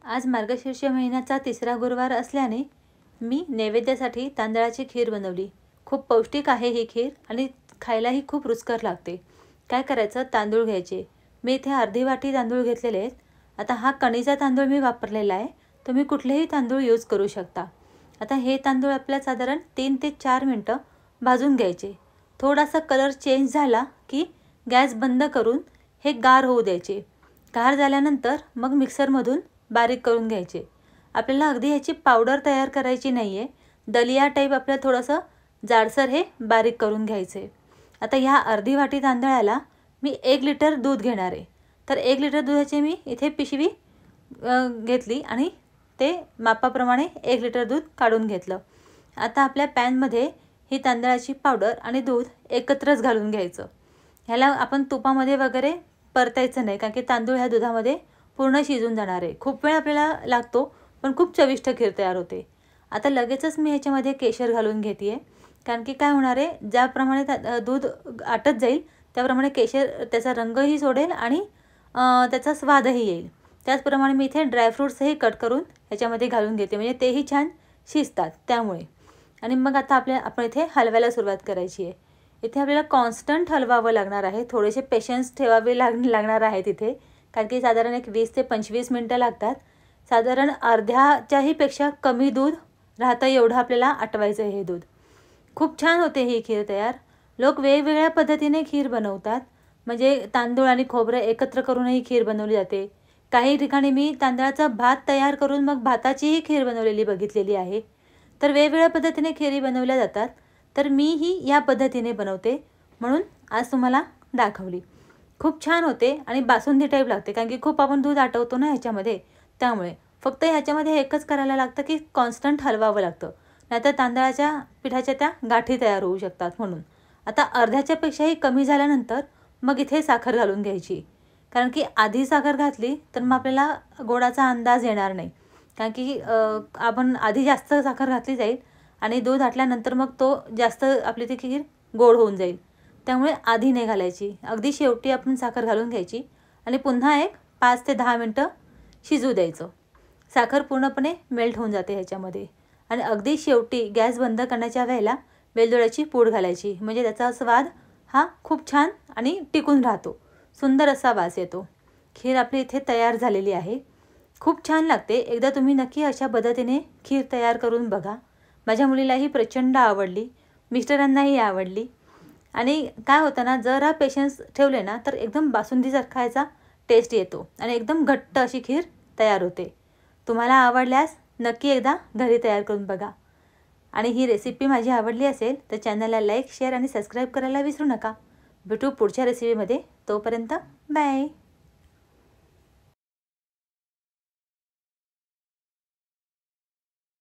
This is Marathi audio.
आज मार्गशीर्ष महिन्याचा तिसरा गुरुवार असल्याने मी नैवेद्यासाठी तांदळाची खीर बनवली। खूप पौष्टिक आहे ही खीर आणि खायलाही खूप रुचकर लागते। काय करायचं, तांदूळ घ्यायचे। मी इथे अर्धी वाटी तांदूळ घेतलेले आहेत। आता हा कणीचा तांदूळ मी वापरलेला आहे, तुम्ही कुठलेही तांदूळ यूज करू शकता। आता हे तांदूळ आपल्याला साधारण 3 ते 4 मिनिटं भाजून घ्यायचे। थोडासा कलर चेंज झाला की गॅस बंद करून हे गार होऊ द्यायचे। गार झाल्यानंतर मग मिक्सरमधून बारीक करून घ्यायचे। आपल्याला अगदी ह्याची पावडर तयार करायची नाही आहे, दलिया टाईप आपल्याला थोडंसं जाडसर हे बारीक करून घ्यायचे। आता ह्या अर्धी वाटी तांदळाला मी 1 लिटर दूध घेणार आहे। तर 1 लिटर दुधाची मी इथे पिशवी घेतली आणि ते मापाप्रमाणे 1 लिटर दूध काढून घेतलं। आता आपल्या पॅनमध्ये ही तांदळाची पावडर आणि दूध एकत्रच घालून घ्यायचं। ह्याला आपण तुपामध्ये वगैरे परतायचं नाही, कारण की तांदूळ ह्या दुधामध्ये पूर्ण शिजून जाणार आहे। खूप वेळ आपल्याला लागतो, पण खूप चविष्ट खीर तयार होते। आता लगेचच मी ह्याच्यामध्ये केशर घालून घेते, कारण की काय होणार आहे, ज्याप्रमाणे दूध आटत जाईल त्याप्रमाणे केशर त्याचा रंगही सोडेल आणि त्याचा स्वादही येईल। त्याचप्रमाणे मी इथे ड्रायफ्रूट्सही कट करून ह्याच्यामध्ये घालून घेते, म्हणजे तेही छान शिजतात त्यामुळे। आणि मग आता आपण इथे हलवायला सुरुवात करायची आहे। इथे आपल्याला कॉन्स्टंट हलवावं लागणार आहे, थोडेसे पेशन्स ठेवावे लागणार आहेत इथे, कारण की साधारण एक 20 ते 25 मिनिटं लागतात। साधारण अर्ध्याच्याही पेक्षा कमी दूध राहतं एवढं आपल्याला आटवायचं हे दूध। खूप छान होते ही खीर तयार। लोक वेगवेगळ्या पद्धतीने खीर बनवतात, म्हणजे तांदूळ आणि खोबरं एकत्र करूनही खीर बनवली जाते। काही ठिकाणी मी तांदळाचा भात तयार करून मग भाताचीही खीर बनवलेली बघितलेली आहे। तर वेगवेगळ्या पद्धतीने खीरी बनवल्या जातात, तर मीही या पद्धतीने बनवते, म्हणून आज तुम्हाला दाखवली। खूप छान होते आणि बासुंदी टाईप लागते, कारण की खूप आपण दूध आटवतो ना ह्याच्यामध्ये, त्यामुळे फक्त ह्याच्यामध्ये एकच करायला लागतं की कॉन्स्टंट हलवावं लागतं, नाहीतर तांदळाच्या पिठाच्या त्या गाठी तयार होऊ शकतात। म्हणून आता अर्ध्याच्यापेक्षाही कमी झाल्यानंतर मग इथे साखर घालून घ्यायची, कारण की आधी साखर घातली तर मग आपल्याला गोडाचा अंदाज येणार नाही, कारण की आपण आधी जास्त साखर घातली जाईल आणि दूध आटल्यानंतर मग तो जास्त आपली ती खीर गोड होऊन जाईल। त्यामुळे आधी नाही घालायची, अगदी शेवटी आपण साखर घालून घ्यायची आणि पुन्हा एक 5 ते 10 मिनिटं शिजू द्यायचं। साखर पूर्णपणे मेल्ट होऊन जाते ह्याच्यामध्ये। आणि अगदी शेवटी गॅस बंद करण्याच्या वेळेला वेलदोड्याची पूड घालायची, म्हणजे त्याचा स्वाद हा खूप छान आणि टिकून राहतो, सुंदर असा वास येतो। खीर आपली इथे तयार झालेली आहे, खूप छान लागते। एकदा तुम्ही नक्की अशा पद्धतीने खीर तयार करून बघा। माझ्या मुलीलाही प्रचंड आवडली, मिस्टरांनाही आवडली। आणि काय होतं ना, जरा पेशन्स ठेवले ना तर एकदम बासुंदीसारखा याचा टेस्ट येतो आणि एकदम घट्ट अशी खीर तयार होते। तुम्हाला आवडल्यास नक्की एकदा घरी तयार करून बघा। आणि ही रेसिपी माझी आवडली असेल तर चॅनलला लाईक, शेअर आणि सबस्क्राईब करायला विसरू नका। भेटू पुढच्या रेसिपीमध्ये, तोपर्यंत बाय।